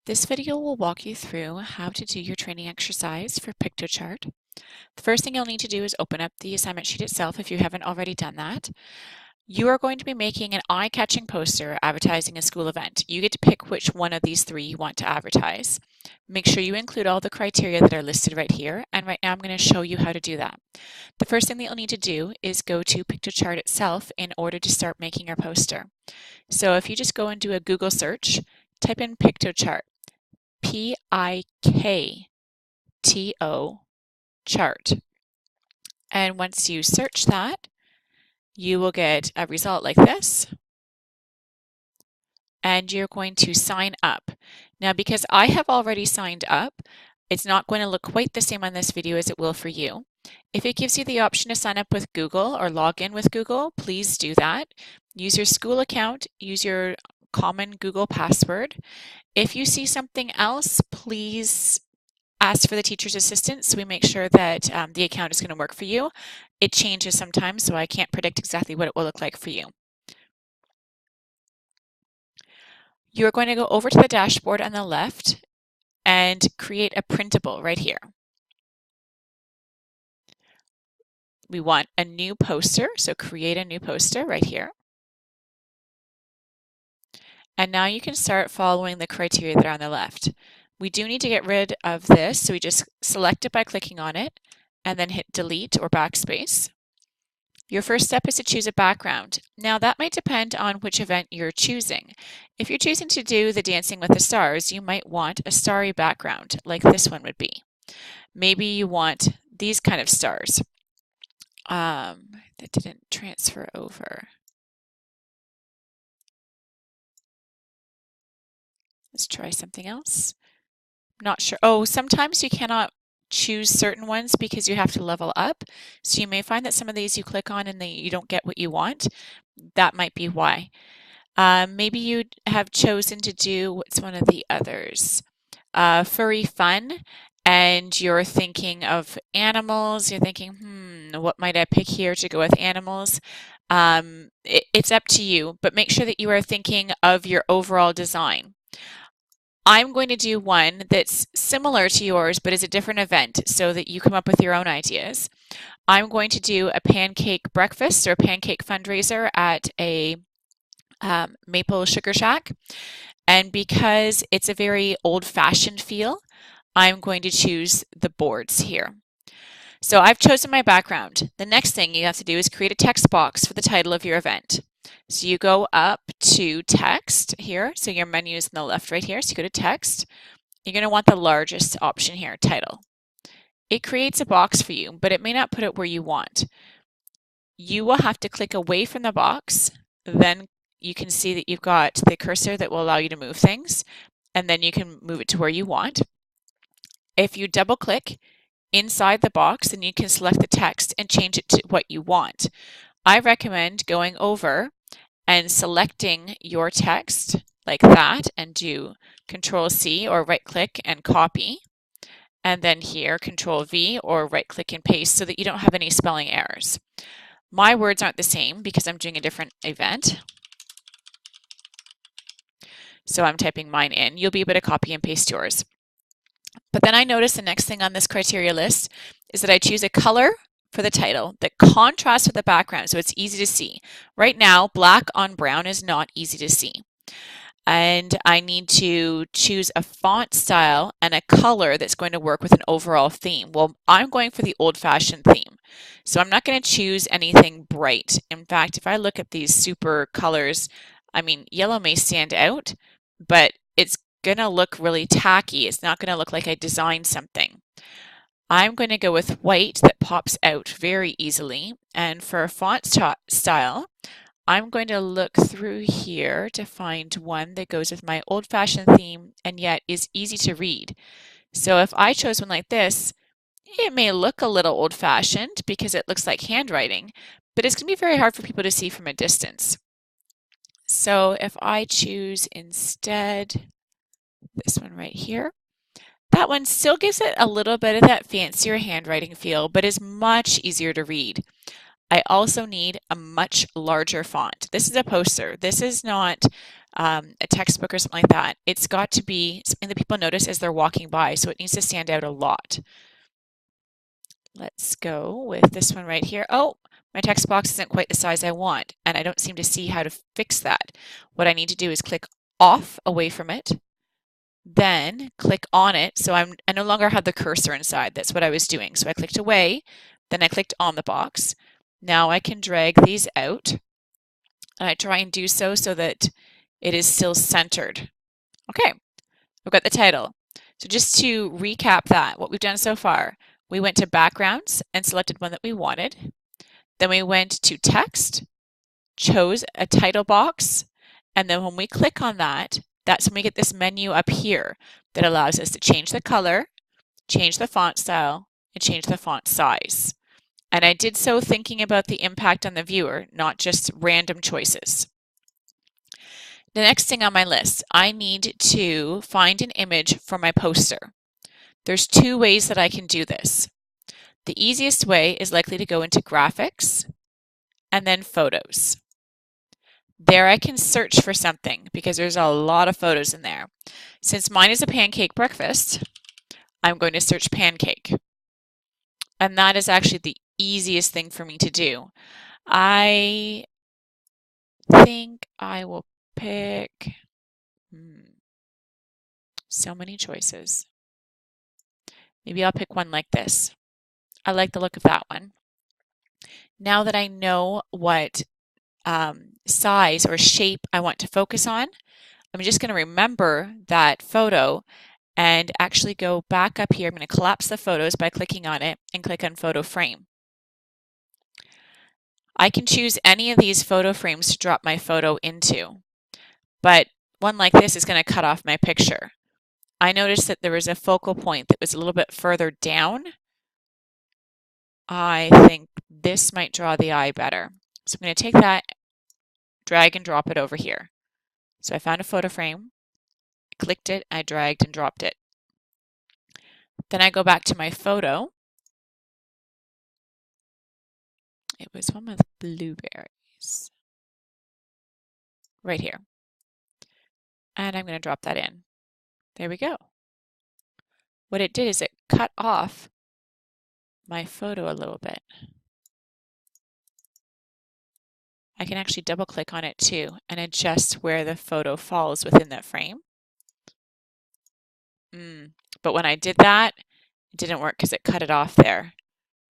This video will walk you through how to do your training exercise for Piktochart. The first thing you'll need to do is open up the assignment sheet itself if you haven't already done that. You are going to be making an eye-catching poster advertising a school event. You get to pick which one of these three you want to advertise. Make sure you include all the criteria that are listed right here, and right now I'm going to show you how to do that. The first thing that you'll need to do is go to Piktochart itself in order to start making your poster. So if you just go and do a Google search, type in Piktochart. Pikto chart. And once you search that, you will get a result like this. And you're going to sign up. Now, because I have already signed up, it's not going to look quite the same on this video as it will for you. If it gives you the option to sign up with Google or log in with Google, please do that. Use your school account, use your common Google password. If you see something else, please ask for the teacher's assistant so we make sure that the account is going to work for you. It changes sometimes, so I can't predict exactly what it will look like for you. You're going to go over to the dashboard on the left and create a printable right here. We want a new poster, so create a new poster right here. And now you can start following the criteria that are on the left. We do need to get rid of this, so we just select it by clicking on it and then hit delete or backspace. Your first step is to choose a background. Now that might depend on which event you're choosing. If you're choosing to do the Dancing with the Stars, you might want a starry background like this one would be. Maybe you want these kind of stars. That didn't transfer over. Let's try something else. Not sure. Oh, sometimes you cannot choose certain ones because you have to level up. So you may find that some of these you click on and you don't get what you want. That might be why. Maybe you have chosen to do, what's one of the others? Furry fun, and you're thinking of animals. You're thinking, what might I pick here to go with animals? It's up to you, but make sure that you are thinking of your overall design. I'm going to do one that's similar to yours, but is a different event so that you come up with your own ideas. I'm going to do a pancake breakfast or a pancake fundraiser at a Maple Sugar Shack. And because it's a very old-fashioned feel, I'm going to choose the boards here. So I've chosen my background. The next thing you have to do is create a text box for the title of your event. So you go up to text here. So your menu is on the left right here. So you go to text. You're going to want the largest option here, title. It creates a box for you, but it may not put it where you want. You will have to click away from the box. Then you can see that you've got the cursor that will allow you to move things, and then you can move it to where you want. If you double click inside the box, then you can select the text and change it to what you want. I recommend going over and selecting your text like that and do Control C or right click and copy, and then here Control V or right click and paste so that you don't have any spelling errors. My words aren't the same because I'm doing a different event. So I'm typing mine in. You'll be able to copy and paste yours. But then I notice the next thing on this criteria list is that I choose a color for the title that contrasts with the background so it's easy to see. Right now, black on brown is not easy to see. And I need to choose a font style and a color that's going to work with an overall theme. Well, I'm going for the old-fashioned theme. So I'm not going to choose anything bright. In fact, if I look at these super colors, I mean, yellow may stand out, but it's going to look really tacky. It's not going to look like I designed something. I'm going to go with white that pops out very easily. And for a font style, I'm going to look through here to find one that goes with my old-fashioned theme and yet is easy to read. So if I chose one like this, it may look a little old-fashioned because it looks like handwriting, but it's going to be very hard for people to see from a distance. So if I choose instead this one right here, that one still gives it a little bit of that fancier handwriting feel, but is much easier to read. I also need a much larger font. This is a poster. This is not a textbook or something like that, it's got to be something that people notice as they're walking by, so it needs to stand out a lot. Let's go with this one right here. Oh, my text box isn't quite the size I want, and I don't seem to see how to fix that. What I need to do is click off away from it, then click on it. So I no longer have the cursor inside. That's what I was doing. So I clicked away, then I clicked on the box. Now I can drag these out, and I try and do so that it is still centered. Okay, I've got the title. So just to recap that, what we've done so far, we went to backgrounds and selected one that we wanted. Then we went to text, chose a title box, and then when we click on that, that's when we get this menu up here that allows us to change the color, change the font style, and change the font size. And I did so thinking about the impact on the viewer, not just random choices. The next thing on my list, I need to find an image for my poster. There's two ways that I can do this. The easiest way is likely to go into graphics and then photos. There I can search for something because there's a lot of photos in there. Since mine is a pancake breakfast, I'm going to search pancake. And that is actually the easiest thing for me to do. I think I will pick so many choices. Maybe I'll pick one like this. I like the look of that one. Now that I know what size or shape I want to focus on, I'm just going to remember that photo and actually go back up here. I'm going to collapse the photos by clicking on it and click on photo frame. I can choose any of these photo frames to drop my photo into, but one like this is going to cut off my picture. I noticed that there was a focal point that was a little bit further down. I think this might draw the eye better. So I'm going to take that, drag and drop it over here. So I found a photo frame, clicked it, I dragged and dropped it. Then I go back to my photo. It was one with blueberries. Right here. And I'm going to drop that in. There we go. What it did is it cut off my photo a little bit. I can actually double click on it too and adjust where the photo falls within that frame. But when I did that, it didn't work because it cut it off there.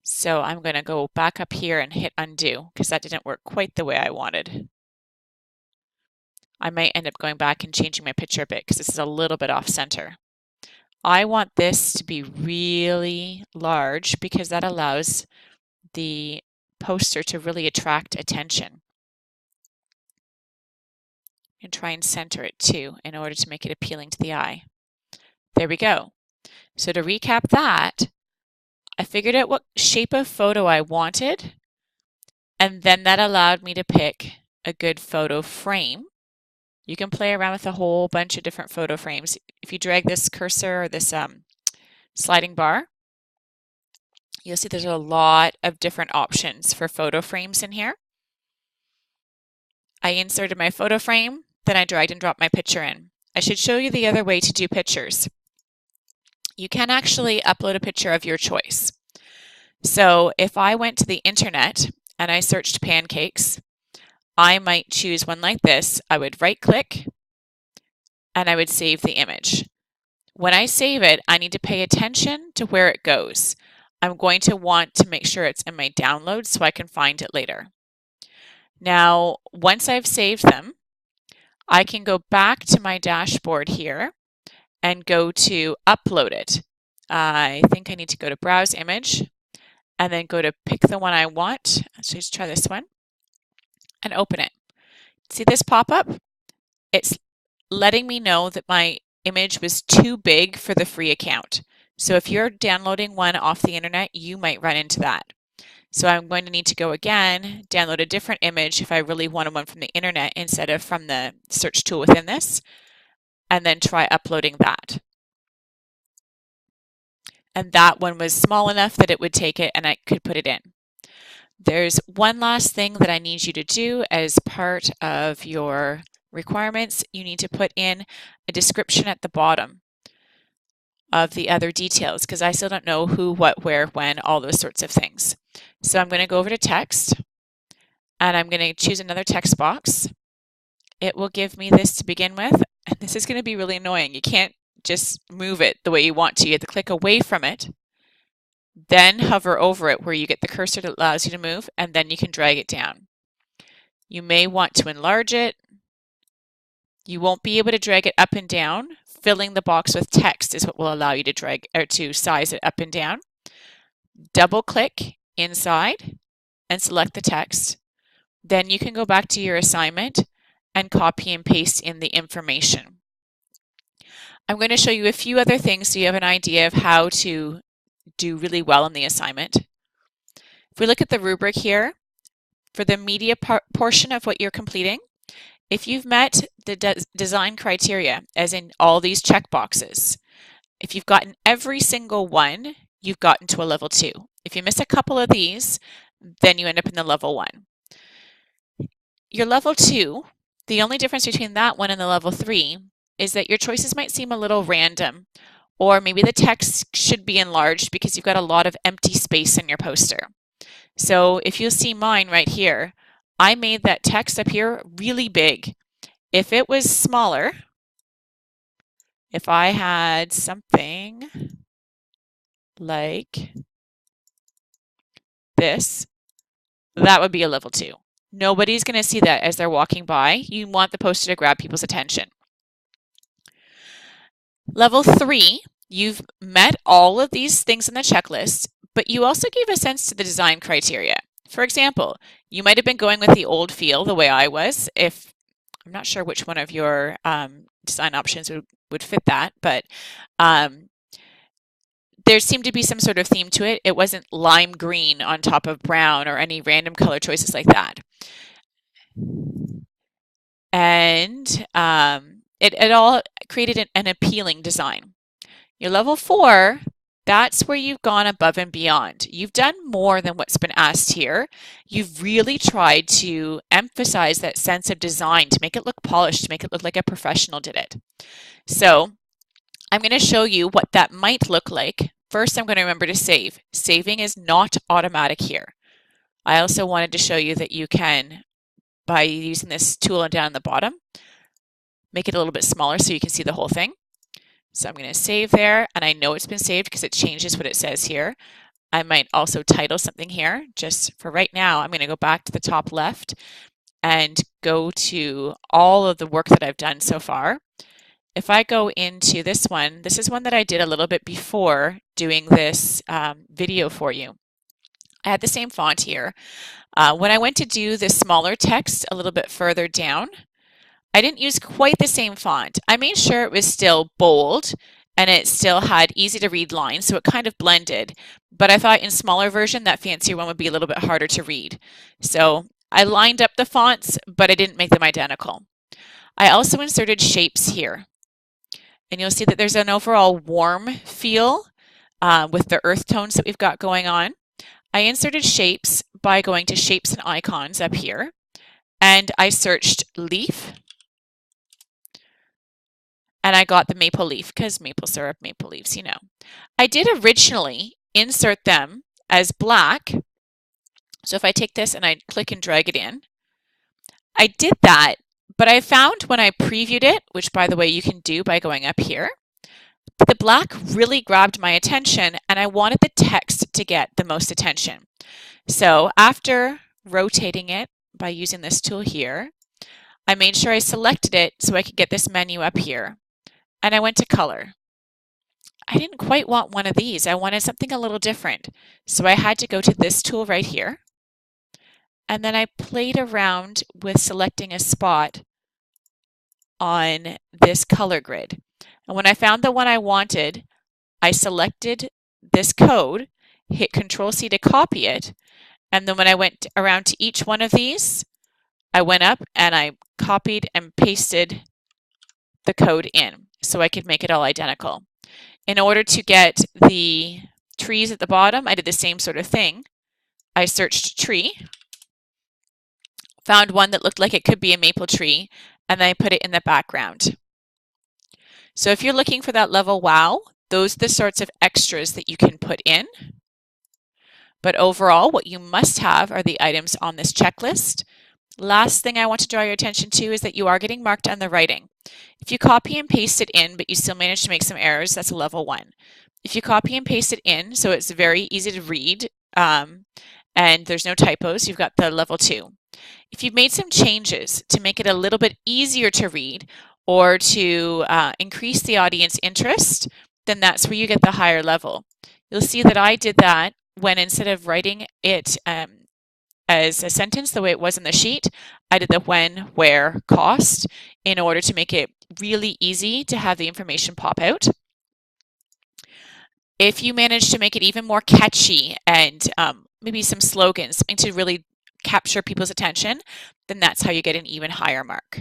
So I'm going to go back up here and hit undo because that didn't work quite the way I wanted. I might end up going back and changing my picture a bit because this is a little bit off center. I want this to be really large because that allows the poster to really attract attention. And try and center it too in order to make it appealing to the eye. There we go. So to recap that, I figured out what shape of photo I wanted, and then that allowed me to pick a good photo frame. You can play around with a whole bunch of different photo frames. If you drag this cursor or this sliding bar, you'll see there's a lot of different options for photo frames in here. I inserted my photo frame, then I dragged and dropped my picture in. I should show you the other way to do pictures. You can actually upload a picture of your choice. So if I went to the internet and I searched pancakes, I might choose one like this. I would right click and I would save the image. When I save it, I need to pay attention to where it goes. I'm going to want to make sure it's in my downloads so I can find it later. Now, once I've saved them, I can go back to my dashboard here and go to upload it. I think I need to go to browse image and then go to pick the one I want. Let's just try this one and open it. See this pop up? It's letting me know that my image was too big for the free account. So if you're downloading one off the internet, you might run into that. So I'm going to need to go again, download a different image if I really wanted one from the internet instead of from the search tool within this, and then try uploading that. And that one was small enough that it would take it and I could put it in. There's one last thing that I need you to do as part of your requirements, you need to put in a description at the bottom of the other details because I still don't know who, what, where, when, all those sorts of things. So I'm going to go over to text and I'm going to choose another text box. It will give me this to begin with, and this is going to be really annoying. You can't just move it the way you want to. You have to click away from it, then hover over it where you get the cursor that allows you to move, and then you can drag it down. You may want to enlarge it. You won't be able to drag it up and down. Filling the box with text is what will allow you to drag or to size it up and down. Double click inside and select the text. Then you can go back to your assignment and copy and paste in the information. I'm going to show you a few other things so you have an idea of how to do really well in the assignment. If we look at the rubric here, for the media portion of what you're completing, if you've met the design criteria, as in all these check boxes, if you've gotten every single one, you've gotten to a level 2. If you miss a couple of these, then you end up in the level 1. Your level 2, the only difference between that one and the level 3 is that your choices might seem a little random, or maybe the text should be enlarged because you've got a lot of empty space in your poster. So if you'll see mine right here, I made that text up here really big. If it was smaller, if I had something like this, that would be a level 2. Nobody's going to see that as they're walking by. You want the poster to grab people's attention. Level 3, you've met all of these things in the checklist, but you also gave a sense to the design criteria. For example, you might have been going with the old feel the way I was. If I'm not sure which one of your design options would fit that, but there seemed to be some sort of theme to it. It wasn't lime green on top of brown or any random color choices like that. And it all created an appealing design. Your level 4, that's where you've gone above and beyond. You've done more than what's been asked here. You've really tried to emphasize that sense of design, to make it look polished, to make it look like a professional did it. So I'm going to show you what that might look like. First, I'm going to remember to save. Saving is not automatic here. I also wanted to show you that you can, by using this tool down the bottom, make it a little bit smaller so you can see the whole thing. So I'm going to save there, and I know it's been saved because it changes what it says here. I might also title something here. Just for right now, I'm going to go back to the top left and go to all of the work that I've done so far. If I go into this one, this is one that I did a little bit before doing this video for you. I had the same font here. When I went to do the smaller text a little bit further down, I didn't use quite the same font. I made sure it was still bold and it still had easy to read lines, so it kind of blended. But I thought in smaller version, that fancier one would be a little bit harder to read. So I lined up the fonts, but I didn't make them identical. I also inserted shapes here. And you'll see that there's an overall warm feel with the earth tones that we've got going on. I inserted shapes by going to Shapes and Icons up here, and I searched leaf, and I got the maple leaf because maple syrup, maple leaves, you know. I did originally insert them as black. So if I take this and I click and drag it in, I did that, but I found when I previewed it, which by the way you can do by going up here, the black really grabbed my attention and I wanted the text to get the most attention. So after rotating it by using this tool here, I made sure I selected it so I could get this menu up here. And I went to color. I didn't quite want one of these. I wanted something a little different. So I had to go to this tool right here. And then I played around with selecting a spot on this color grid. And when I found the one I wanted, I selected this code, hit Control-C to copy it, and then when I went around to each one of these, I went up and I copied and pasted the code in so I could make it all identical. In order to get the trees at the bottom, I did the same sort of thing. I searched tree, found one that looked like it could be a maple tree, and then I put it in the background. So if you're looking for that level wow, those are the sorts of extras that you can put in. But overall, what you must have are the items on this checklist. Last thing I want to draw your attention to is that you are getting marked on the writing. If you copy and paste it in, but you still manage to make some errors, that's a level 1. If you copy and paste it in, so it's very easy to read, and there's no typos, you've got the level 2. If you've made some changes to make it a little bit easier to read or to increase the audience interest, then that's where you get the higher level. You'll see that I did that when instead of writing it as a sentence the way it was in the sheet, I did the when, where, cost in order to make it really easy to have the information pop out. If you manage to make it even more catchy and maybe some slogans and to really capture people's attention, then that's how you get an even higher mark.